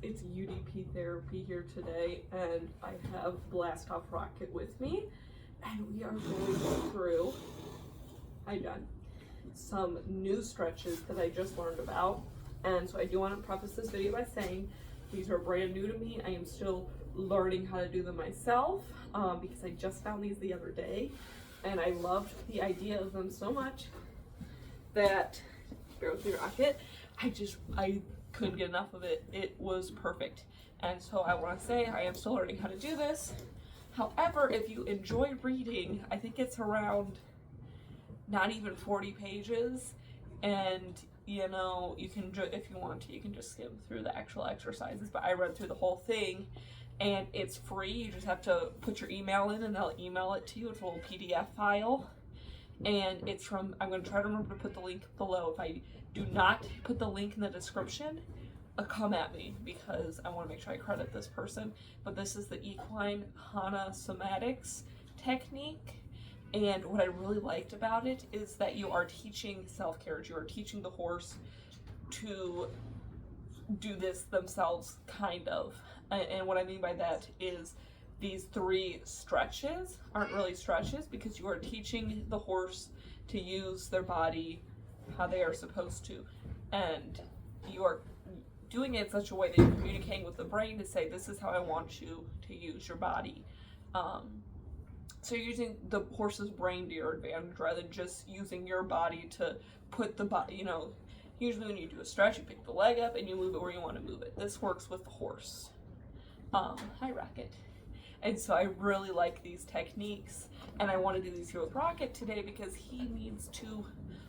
It's UDP therapy here today, and I have Blast Off Rocket with me, and we are going through, hi John, some new stretches that I just learned about. And so I do want to preface this video by saying these are brand new to me. I am still learning how to do them myself because I just found these the other day, and I loved the idea of them so much that, bear with me, Rocket, I couldn't get enough of it. It was perfect. And so I want to say I am still learning how to do this. However, if you enjoy reading, I think it's around not even 40 pages, and you know, you can, if you want to, you can just skim through the actual exercises, but I read through the whole thing, and it's free. You just have to put your email in and they'll email it to you. It's a little PDF file, and it's from, I'm going to try to remember to put the link below. If I do not put the link in the description, come at me, because I want to make sure I credit this person. But this is the Equine Hanna Somatics technique, and what I really liked about it is that you are teaching self-care. You are teaching the horse to do this themselves, kind of. And what I mean by that is these 3 stretches aren't really stretches, because you are teaching the horse to use their body how they are supposed to, and you are doing it in such a way that you're communicating with the brain to say, this is how I want you to use your body. So you're using the horse's brain to your advantage rather than just using your body to put the body, you know, usually when you do a stretch, you pick the leg up and you move it where you want to move it. This works with the horse. Hi Rocket. And so I really like these techniques, and I want to do these here with Rocket today because he needs to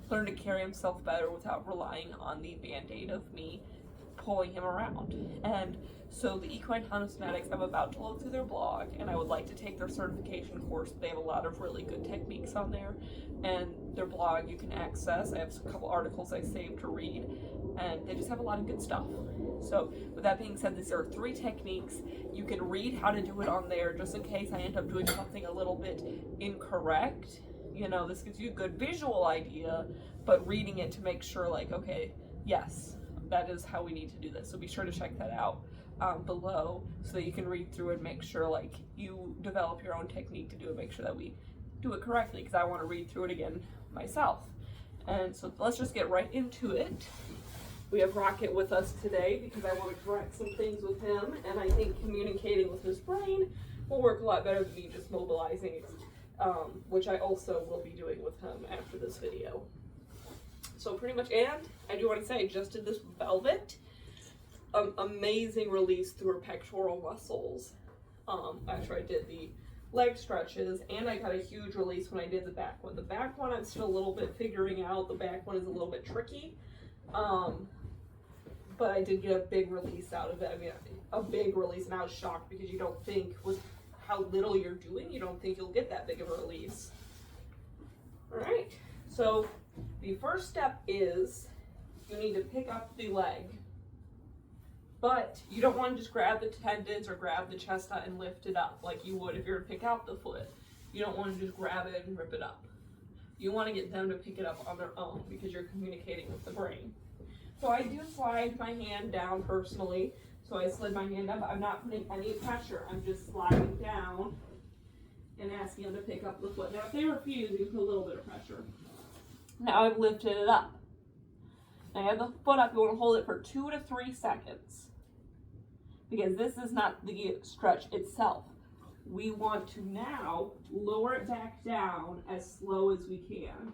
learn to carry himself better without relying on the band-aid of me pulling him around. And so the Equine Hanna Somatics, I'm about to load through their blog, and I would like to take their certification course. They have a lot of really good techniques on there, and their blog you can access. I have a couple articles I saved to read, and they just have a lot of good stuff. So with that being said, these are 3 techniques. You can read how to do it on there, just in case I end up doing something a little bit incorrect. You know, this gives you a good visual idea, but reading it to make sure, like, okay, yes, that is how we need to do this. So be sure to check that out below, so that you can read through and make sure, like, you develop your own technique to do it, make sure that we do it correctly, because I want to read through it again myself. And so let's just get right into it. We have Rocket with us today because I want to correct some things with him, and I think communicating with his brain will work a lot better than me just mobilizing it. Which I also will be doing with him after this video. So pretty much, and I do want to say, I just did this velvet. Amazing release through her pectoral muscles after I did the leg stretches, and I got a huge release when I did the back one. The back one I'm still a little bit figuring out. The back one is a little bit tricky, but I did get a big release out of it. I mean, a big release, and I was shocked because you don't think with how little you're doing, you don't think you'll get that big of a release. All right, so the first step is you need to pick up the leg, but you don't want to just grab the tendons or grab the chestnut and lift it up like you would if you were to pick out the foot. You don't want to just grab it and rip it up. You want to get them to pick it up on their own because you're communicating with the brain. So I do slide my hand down personally. So I slid my hand up. I'm not putting any pressure. I'm just sliding down and asking them to pick up the foot. Now, if they refuse, you put a little bit of pressure. Now I've lifted it up. Now you have the foot up. You want to hold it for 2 to 3 seconds, because this is not the stretch itself. We want to now lower it back down as slow as we can.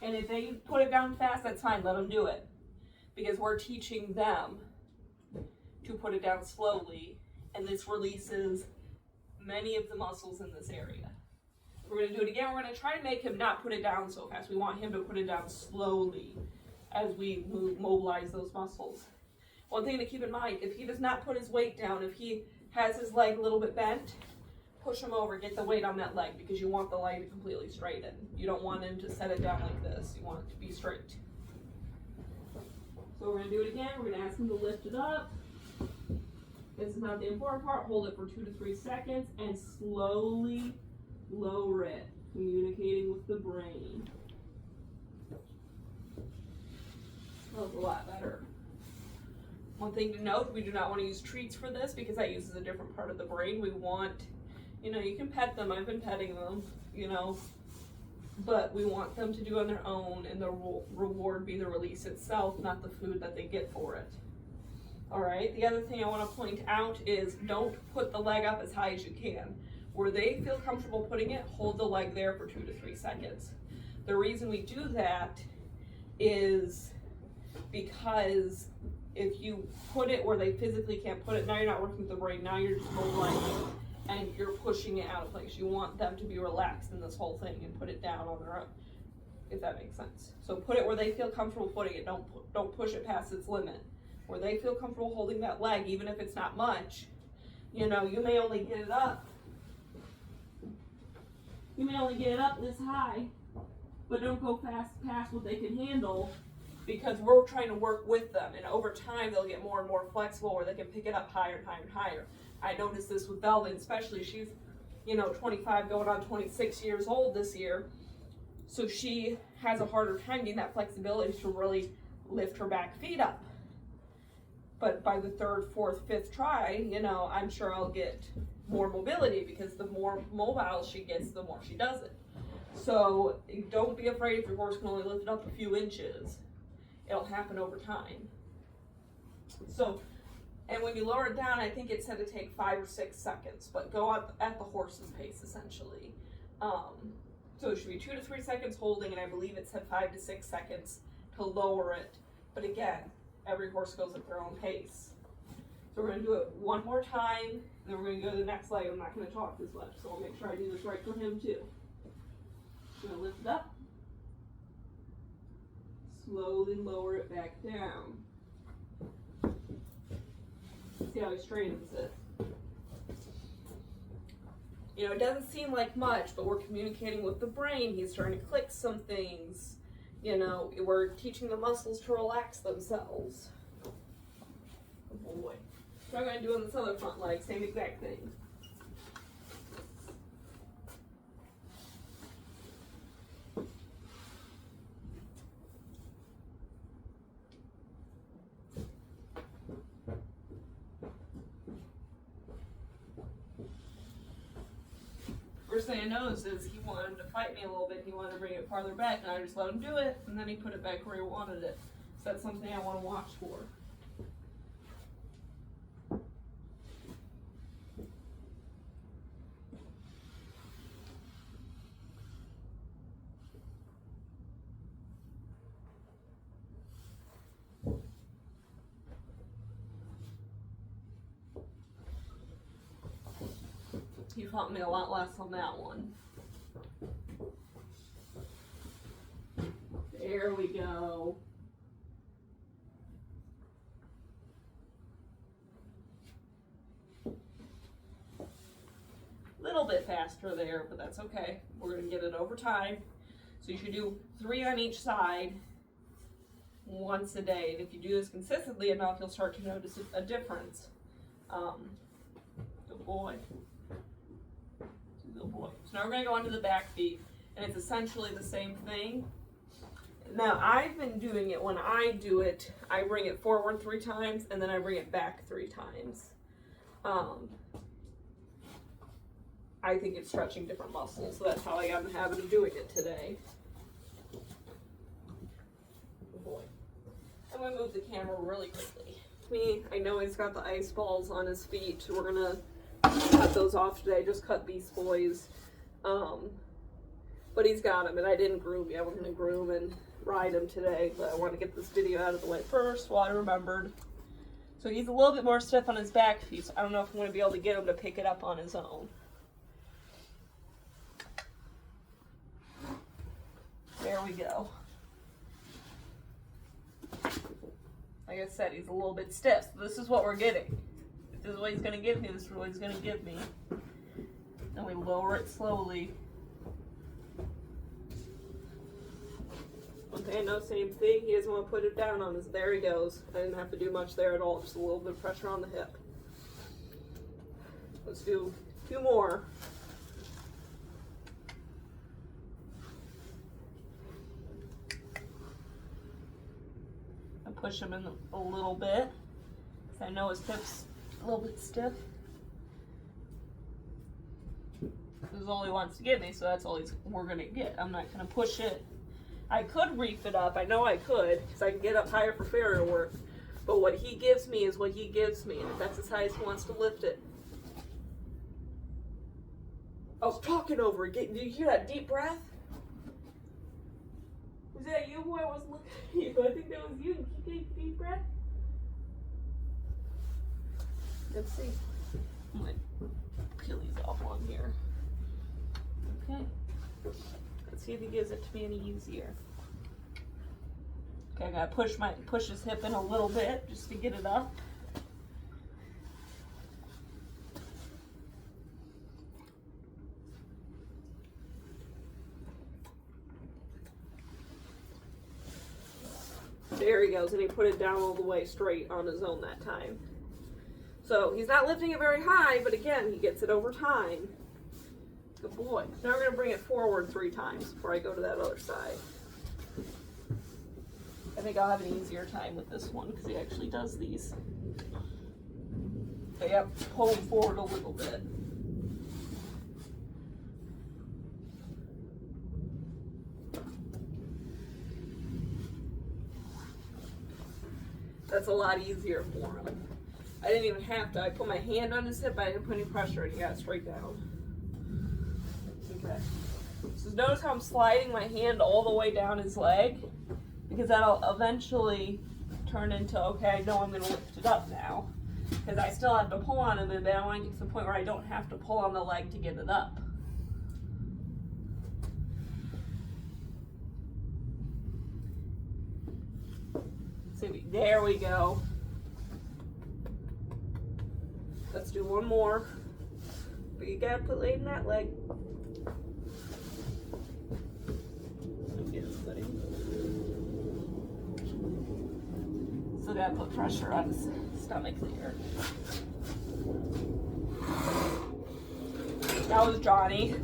And if they put it down fast, that's fine. Let them do it, because we're teaching them to put it down slowly, and this releases many of the muscles in this area. We're going to do it again. We're going to try to make him not put it down so fast. We want him to put it down slowly as we mobilize those muscles. One thing to keep in mind, if he does not put his weight down, if he has his leg a little bit bent, push him over, get the weight on that leg because you want the leg to completely straighten. You don't want him to set it down like this. You want it to be straight. So we're gonna do it again. We're gonna ask him to lift it up. This is not the important part. Hold it for 2 to 3 seconds and slowly lower it, communicating with the brain. That was a lot better. One thing to note, we do not want to use treats for this because that uses a different part of the brain. We want, you know, you can pet them. I've been petting them, you know, but we want them to do on their own, and the reward be the release itself, not the food that they get for it. All right, the other thing I want to point out is don't put the leg up as high as you can. Where they feel comfortable putting it, hold the leg there for 2 to 3 seconds. The reason we do that is because if you put it where they physically can't put it, now you're not working with the brain, now you're just holding and you're pushing it out of place. You want them to be relaxed in this whole thing and put it down on their own, if that makes sense. So put it where they feel comfortable putting it. Don't push it past its limit. Where they feel comfortable holding that leg, even if it's not much, you know, you may only get it up. You may only get it up this high, but don't go past what they can handle, because we're trying to work with them, and over time they'll get more and more flexible where they can pick it up higher and higher and higher. I noticed this with Belvin, especially. She's, you know, 25 going on 26 years old this year, so she has a harder time getting that flexibility to really lift her back feet up. But by the 3rd, 4th, 5th try, you know, I'm sure I'll get more mobility, because the more mobile she gets, the more she does it. So don't be afraid if your horse can only lift it up a few inches. It'll happen over time. So, and when you lower it down, I think it said to take 5 or 6 seconds, but go at the horse's pace, essentially. So it should be 2 to 3 seconds holding, and I believe it said 5 to 6 seconds to lower it. But again, every horse goes at their own pace. So we're going to do it one more time, and then we're going to go to the next leg. I'm not going to talk as much, so I'll make sure I do this right for him too. I'm going to lift it up. Slowly lower it back down. See how he straightens it. You know, it doesn't seem like much, but we're communicating with the brain. He's starting to click some things. You know, we're teaching the muscles to relax themselves. Oh boy. So I'm going to do on this other front leg, same exact thing. First thing I noticed is he wanted to fight me a little bit. He wanted to bring it farther back, and I just let him do it, and then he put it back where he wanted it. So that's something I want to watch for. He fought me a lot less on that one. There we go. Little bit faster there, but that's okay. We're going to get it over time. So you should do 3 on each side once a day. And if you do this consistently enough, you'll start to notice a difference. Good boy. Good boy. So now we're going to go onto the back feet, and it's essentially the same thing. Now, I've been doing it, when I do it, I bring it forward 3 times, and then I bring it back 3 times. I think it's stretching different muscles, so that's how I got in the habit of doing it today. Good boy. I'm going to move the camera really quickly. I know he's got the ice balls on his feet. We're going to cut those off today. Just cut these boys. But he's got them, and I didn't groom yet. We're going to groom and ride him today, but I want to get this video out of the way first while I remembered. So he's a little bit more stiff on his back feet, so I don't know if I'm going to be able to get him to pick it up on his own. There we go. Like I said, he's a little bit stiff, so this is what we're getting. If This is what he's gonna give me. This is what he's gonna give me. And we lower it slowly. One thing I know, same thing, he doesn't want to put it down on us. There he goes. I didn't have to do much there at all, just a little bit of pressure on the hip. Let's do 2 more. I push him in a little bit, because I know his hip's a little bit stiff. This is all he wants to give me, so that's all we're going to get. I'm not going to push it. I could reef it up. I know I could, because I can get up higher for farrier work. But what he gives me is what he gives me, and if that's as high as he wants to lift it. I was talking over it. Did you hear that deep breath? Was that you, boy? I was looking at you. I think that was you. Did you take a deep breath? Let's see. I'm going to peel these off on here. Okay. Let's see if he gives it to me any easier. Okay, I gotta push his hip in a little bit just to get it up. There he goes, and he put it down all the way straight on his own that time. So he's not lifting it very high, but again, he gets it over time. Good boy. Now we're going to bring it forward 3 times before I go to that other side. I think I'll have an easier time with this one because he actually does these. Okay, yep, pull him forward a little bit. That's a lot easier for him. I didn't even have to. I put my hand on his hip, I didn't put any pressure, and he got straight down. Okay. So notice how I'm sliding my hand all the way down his leg, because that'll eventually turn into, okay, I know I'm going to lift it up now, because I still have to pull on him, but I want to get to the point where I don't have to pull on the leg to get it up. See, there we go. Let's do one more. But you gotta put weight in that leg. Still gotta put pressure on his stomach there. That was Johnny.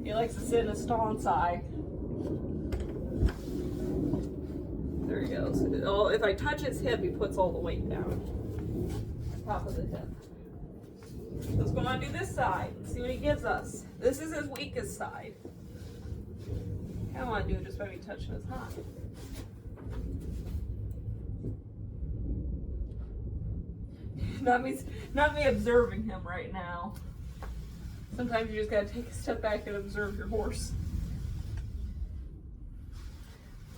He likes to sit in a stall inside. There he goes. Oh, if I touch his hip, he puts all the weight down. Top of the hip. Let's go on and do this side and see what he gives us. This is his weakest side. I don't want to do it just by me touching his hip. Not me observing him right now. Sometimes you just gotta take a step back and observe your horse.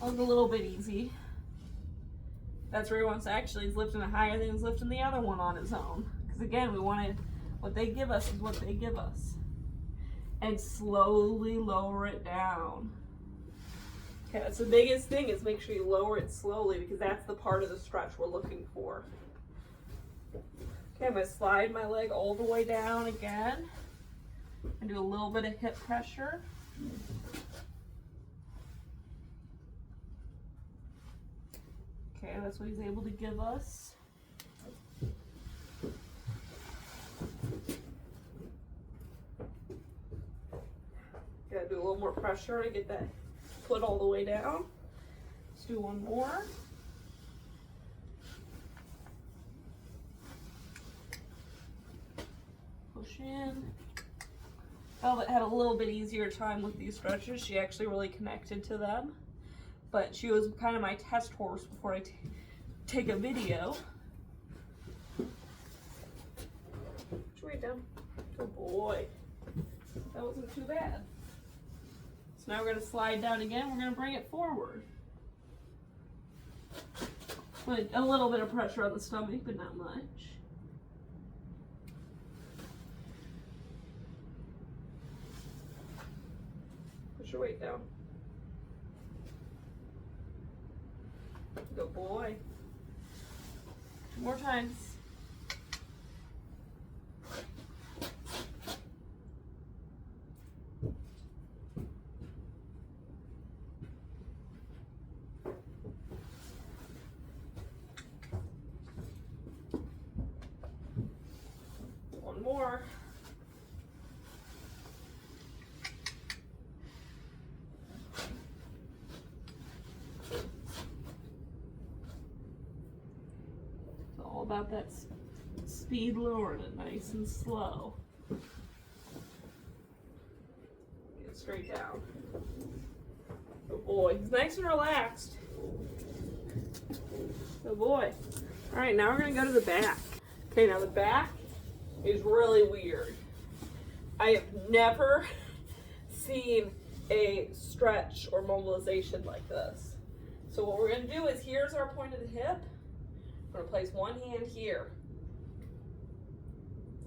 That was a little bit easy. That's where he wants to actually, he's lifting it higher than he's lifting the other one on his own. Because again, we wanted, what they give us is what they give us. And slowly lower it down. Okay, that's the biggest thing, is make sure you lower it slowly, because that's the part of the stretch we're looking for. Okay, I'm going to slide my leg all the way down again. And do a little bit of hip pressure. Okay, that's what he's able to give us. Gotta do a little more pressure to get that foot all the way down. Let's do one more. Push in. Velvet had a little bit easier time with these stretches. She actually really connected to them. But she was kind of my test horse before I take a video. Put your weight down. Good boy. That wasn't too bad. So now we're going to slide down again. We're going to bring it forward. Put a little bit of pressure on the stomach, but not much. Put your weight down. Good boy. 2 more times. one more. It's all about that speed lowering it nice and slow. Get straight down. Good boy. He's nice and relaxed. Good boy. All right, now we're gonna go to the back. Okay, now the back is really weird. I have never seen a stretch or mobilization like this. So what we're gonna do is, here's our point of the hip. We're gonna place one hand here.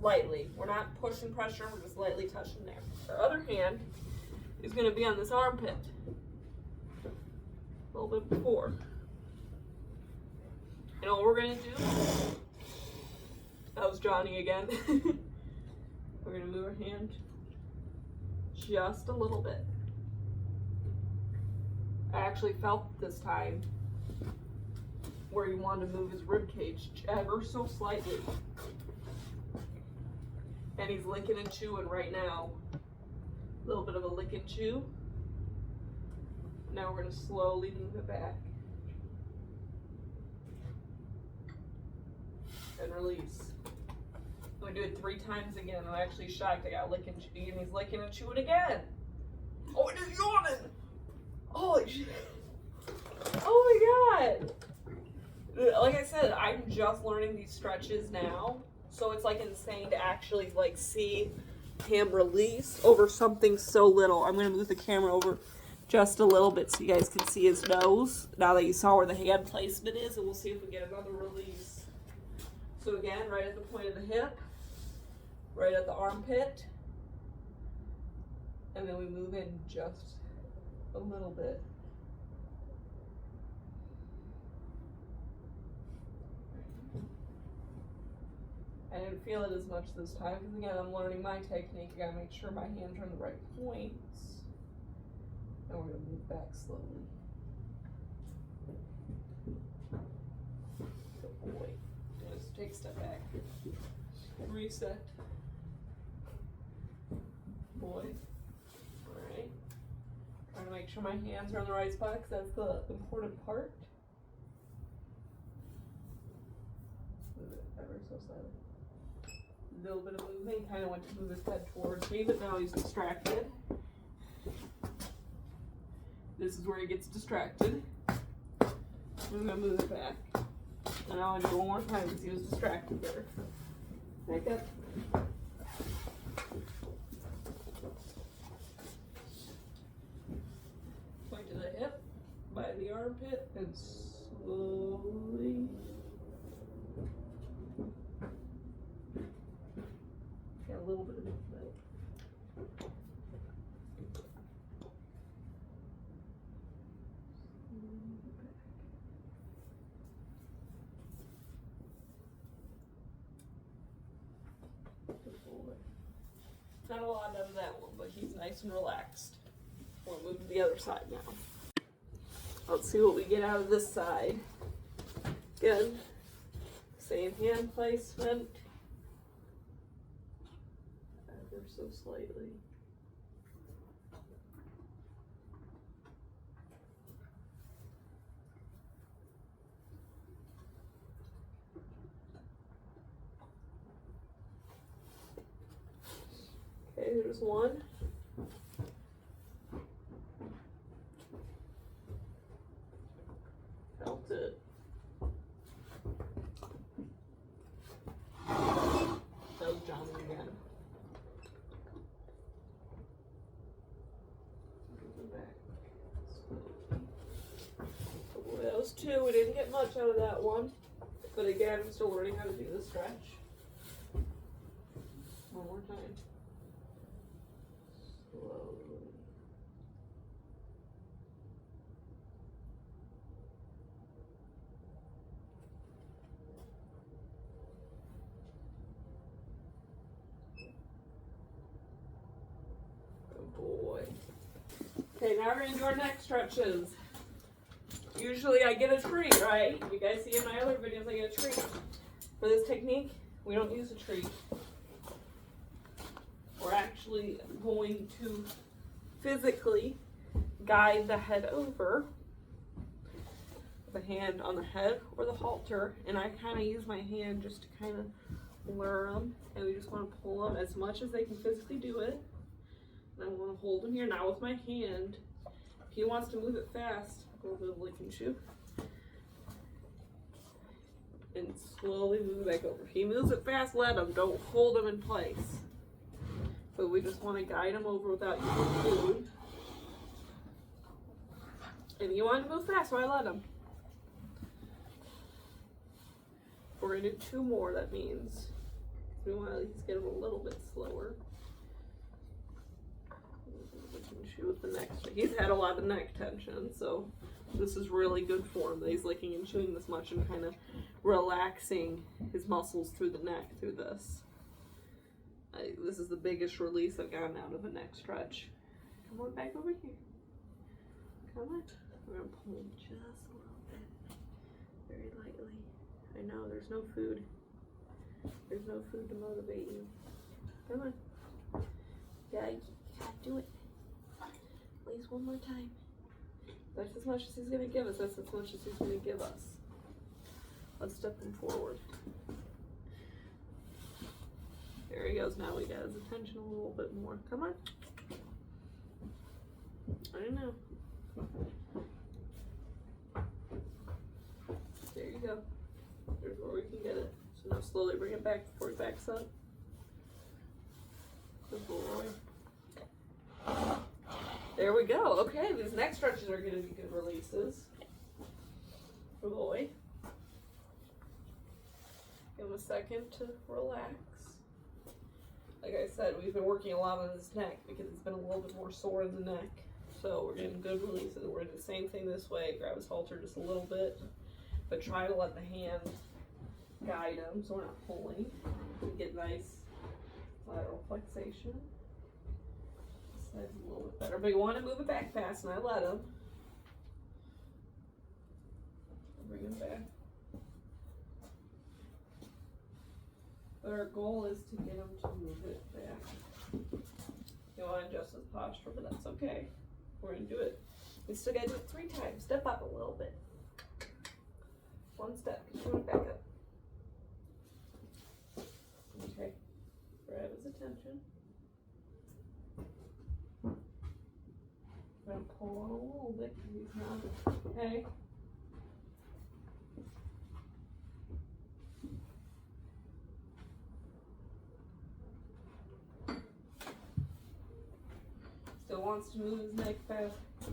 Lightly. We're not pushing pressure, we're just lightly touching there. Our other hand is gonna be on this armpit. A little bit before. And all we're gonna do, that was Johnny again. We're gonna move our hand just a little bit. I actually felt this time where you want to move his rib cage ever so slightly. And he's licking and chewing right now. A little bit of a lick and chew. Now we're gonna slowly move it back. And release. I'm gonna do it 3 times again. I'm actually shocked. I got lick and chew, and he's licking and chewing again. Oh, it is yawning! Holy shit! Oh my god! Like I said, I'm just learning these stretches now, so it's like insane to actually like see him release over something so little. I'm gonna move the camera over just a little bit so you guys can see his nose. Now that you saw where the hand placement is, and we'll see if we get another release. So again, right at the point of the hip, right at the armpit, and then we move in just a little bit. I didn't feel it as much this time because again, I'm learning my technique. I gotta make sure my hands are in the right points. And we're gonna move back slowly. Good boy. Just take a step back. Reset. Boy. Alright. Trying to make sure my hands are in the right spot because that's the important part. Move it ever so slightly. A little bit of movement. Kind of went to move his head towards me, but now he's distracted. This is where he gets distracted. I'm gonna move it back. And I'll do it one more time because he was distracted there. Back up. Point to the hip, by the armpit, and slowly. Get a little bit of movement. Not a lot out of that one, but he's nice and relaxed. We'll move to the other side now. Let's see what we get out of this side. Again, same hand placement. Ever so slightly. Okay, there's one. Felt it. That was Johnny again. Oh, that was 2. We didn't get much out of that one. But again, I'm still learning how to do the stretch. One more time. Slowly. Good boy. Okay, now we're going to do our neck stretches. Usually I get a treat, right? You guys see in my other videos I get a treat. For this technique, we don't use a treat. actually going to physically guide the head over, the hand on the head or the halter, and I kind of use my hand just to kind of lure them, and we just want to pull them as much as they can physically do it. And I want to hold him here now with my hand. If he wants to move it fast, a little bit of lick and chew, and slowly move it back over. If he moves it fast, let him. Don't hold him in place. But we just want to guide him over without using food. And you want to move fast, so I let him. We're going to do 2 more, that means. We want to at least get him a little bit slower. We can chew with the neck. He's had a lot of neck tension, so this is really good for him that he's licking and chewing this much and kind of relaxing his muscles through the neck through this. This is the biggest release I've gotten out of a neck stretch. Come on back over here. Come on. We're going to pull him just a little bit. Very lightly. I know, there's no food. There's no food to motivate you. Come on. Yeah, you gotta do it. At least one more time. That's as much as he's gonna give us. That's as much as he's gonna give us. Let's step him forward. There he goes. Now we got his attention a little bit more. Come on. I know. There you go. There's where we can get it. So now slowly bring it back before he backs up. Good boy. There we go. Okay, these neck stretches are going to be good releases. Good boy. Give him a second to relax. Like I said, we've been working a lot on his neck because it's been a little bit more sore in the neck. So we're getting good releases. We're doing the same thing this way. Grab his halter just a little bit, but try to let the hand guide him so we're not pulling. We get nice lateral flexation. This side's a little bit better, but you want to move it back fast, and I let him. Bring him back. But our goal is to get him to move it back. You want to adjust his posture, but that's okay. We're going to do it. We still got to do it 3 times. Step up a little bit. 1 step. Continue back up. Okay. Grab his attention. I'm going to pull on a little bit because he's not. Okay. Still wants to move his neck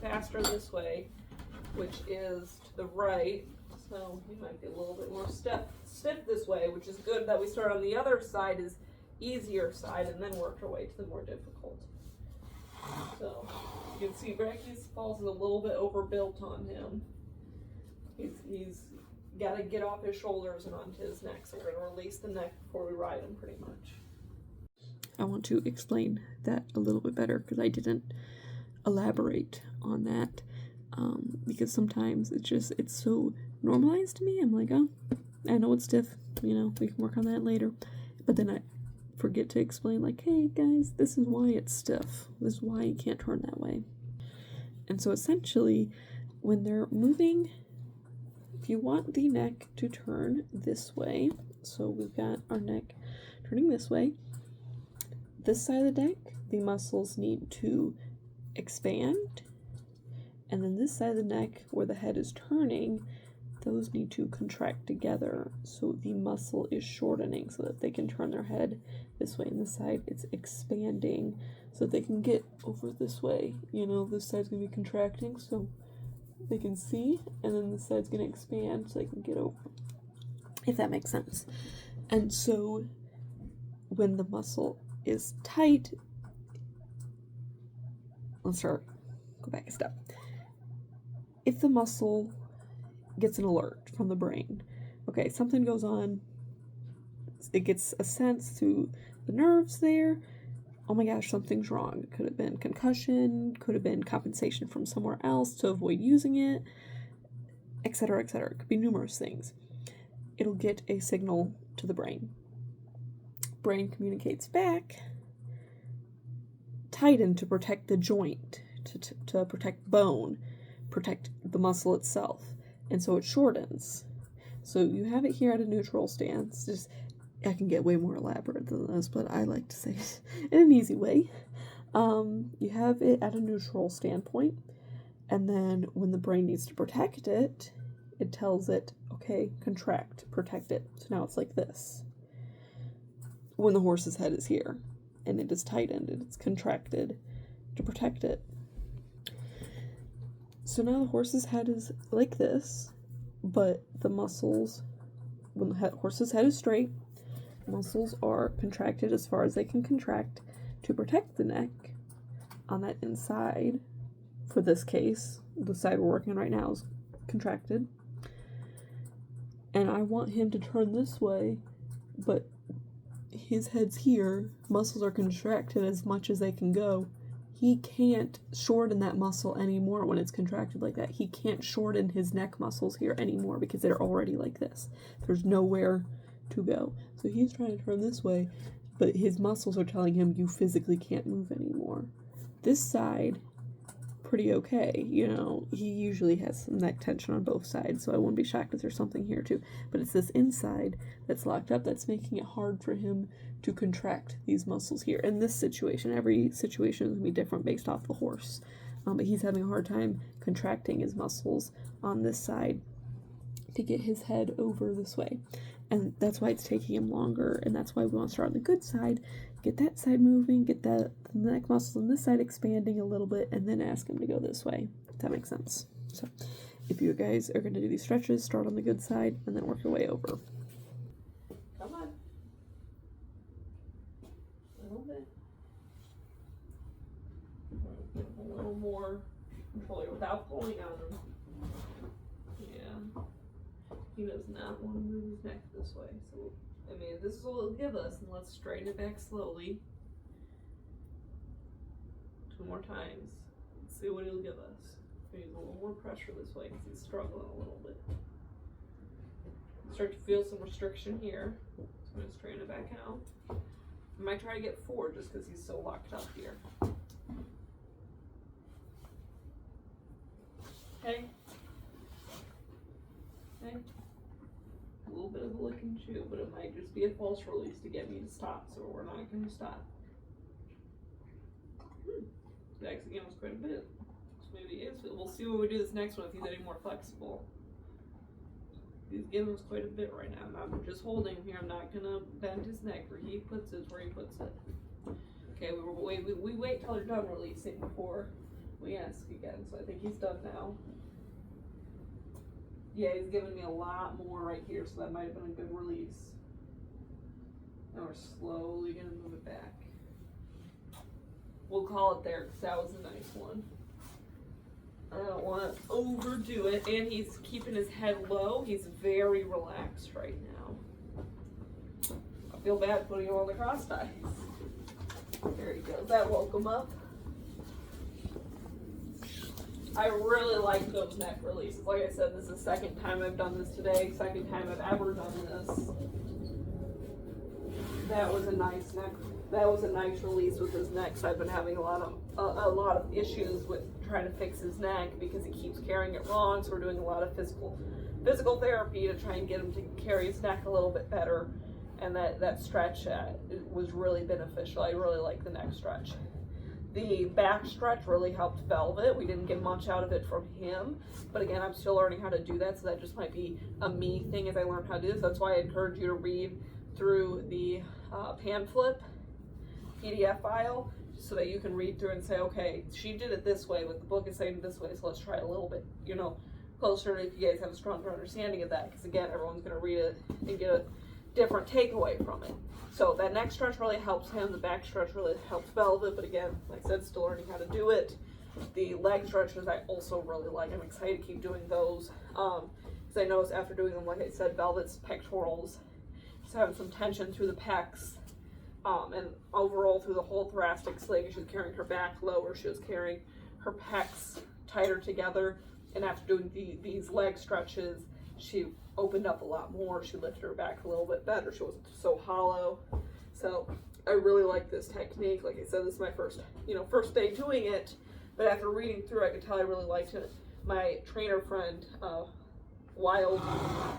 faster this way, which is to the right. So he might be a little bit more stiff this way, which is good that we start on the other side, is easier side, and then work our way to the more difficult. So you can see Brachy's falls is a little bit overbuilt on him. He's got to get off his shoulders and onto his neck. So we're going to release the neck before we ride him pretty much. I want to explain that a little bit better because I didn't elaborate on that because sometimes it's so normalized to me. I'm like, oh, I know it's stiff, we can work on that later. But then I forget to explain, like, hey guys, this is why it's stiff. This is why you can't turn that way. And so essentially, when they're moving, if you want the neck to turn this way, so we've got our neck turning this way, this side of the neck, the muscles need to expand, and then this side of the neck, where the head is turning, those need to contract together so the muscle is shortening so that they can turn their head this way, and this side it's expanding so they can get over this way. This side's going to be contracting so they can see, and then this side's going to expand so they can get over, if that makes sense. And so when the muscle is tight, go back a step. If the muscle gets an alert from the brain, okay, something goes on, it gets a sense through the nerves there, oh my gosh, something's wrong. It could have been concussion, could have been compensation from somewhere else to avoid using it, etc., etc. It could be numerous things. It'll get a signal to the brain. Brain communicates back, tightened to protect the joint, to protect bone, protect the muscle itself. And so it shortens. So you have it here at a neutral stance. Just, I can get way more elaborate than this, but I like to say it in an easy way. You have it at a neutral standpoint, and then when the brain needs to protect it, it tells it, okay, contract, protect it. So now it's like this. When the horse's head is here, and it is tightened, and it's contracted to protect it. So now the horse's head is like this, but the muscles, when the horse's head is straight, muscles are contracted as far as they can contract to protect the neck on that inside. For this case, the side we're working on right now is contracted. And I want him to turn this way, but his head's here, muscles are contracted as much as they can go. He can't shorten that muscle anymore when it's contracted like that. He can't shorten his neck muscles here anymore because they're already like this. There's nowhere to go. So he's trying to turn this way, but his muscles are telling him you physically can't move anymore. This side, pretty okay. You know, he usually has some neck tension on both sides, so I wouldn't be shocked if there's something here too. But it's this inside that's locked up that's making it hard for him to contract these muscles here. In this situation, every situation is going to be different based off the horse. But he's having a hard time contracting his muscles on this side to get his head over this way. And that's why it's taking him longer, and that's why we want to start on the good side, get that side moving, get the neck muscles on this side expanding a little bit, and then ask him to go this way, if that makes sense. So if you guys are going to do these stretches, start on the good side, and then work your way over. Come on. A little bit. A little more control without pulling on him. Yeah. He does not want to move his neck this way, so, I mean, this is what it'll give us, and let's straighten it back slowly. 2 more times. Let's see what he'll give us. Use a little more pressure this way, because he's struggling a little bit. Start to feel some restriction here, so I'm going to straighten it back out. I might try to get 4, just because he's so locked up here. Okay. Okay. A little bit of a lick and chew, but it might just be a false release to get me to stop, so we're not going to stop. That again was quite a bit. So maybe it is. We'll see when we do this next one if he's any more flexible. He's giving us quite a bit right now. I'm just holding him here. I'm not going to bend his neck. Where he puts it is where he puts it. Okay, we wait till they're done releasing before we ask again. So I think he's done now. Yeah, he's giving me a lot more right here, so that might have been a good release. Now we're slowly going to move it back. We'll call it there, because that was a nice one. I don't want to overdo it, and he's keeping his head low. He's very relaxed right now. I feel bad putting him on the cross ties. There he goes. That woke him up. I really like those neck releases. Like I said, this is the second time I've done this today, second time I've ever done this. That was a nice neck. That was a nice release with his neck. So I've been having a lot of issues with trying to fix his neck because he keeps carrying it wrong. So we're doing a lot of physical therapy to try and get him to carry his neck a little bit better. And that stretch was really beneficial. I really like the neck stretch. The back stretch really helped Velvet. We didn't get much out of it from him, but again, I'm still learning how to do that, so that just might be a me thing as I learn how to do this. That's why I encourage you to read through the pamphlet PDF file, so that you can read through and say, okay, she did it this way, but the book is saying it this way, so let's try it a little bit, closer if you guys have a stronger understanding of that, because again, everyone's going to read it and get a different takeaway from it. So that neck stretch really helps him. The back stretch really helps Velvet, but again, like I said, still learning how to do it. The leg stretches I also really like. I'm excited to keep doing those. Because I noticed after doing them, like I said, Velvet's pectorals, she's having some tension through the pecs. And overall through the whole thoracic sling, she was carrying her back lower. She was carrying her pecs tighter together. And after doing these leg stretches, she opened up a lot more. She lifted her back a little bit better. She wasn't so hollow. So I really like this technique. Like I said, this is my first day doing it, but after reading through, I could tell I really liked it. My trainer friend, Wild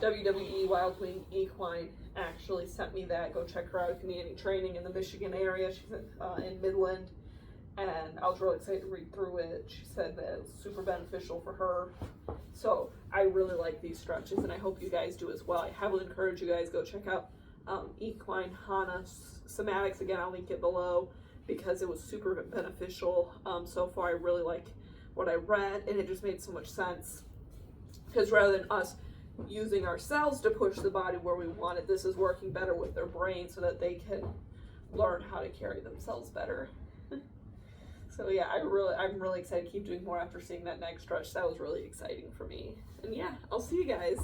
WWE Wild Wing Equine, actually sent me that. Go check her out if you need any training in the Michigan area. She's in Midland, and I was really excited to read through it. She said that it was super beneficial for her. So I really like these stretches, and I hope you guys do as well. I heavily encourage you guys go check out Equine Hanna Somatics. Again, I'll link it below because it was super beneficial. So far, I really like what I read, and it just made so much sense. Because rather than us using ourselves to push the body where we want it, this is working better with their brain so that they can learn how to carry themselves better. So yeah, I'm really excited to keep doing more after seeing that next stretch. That was really exciting for me. And yeah, I'll see you guys.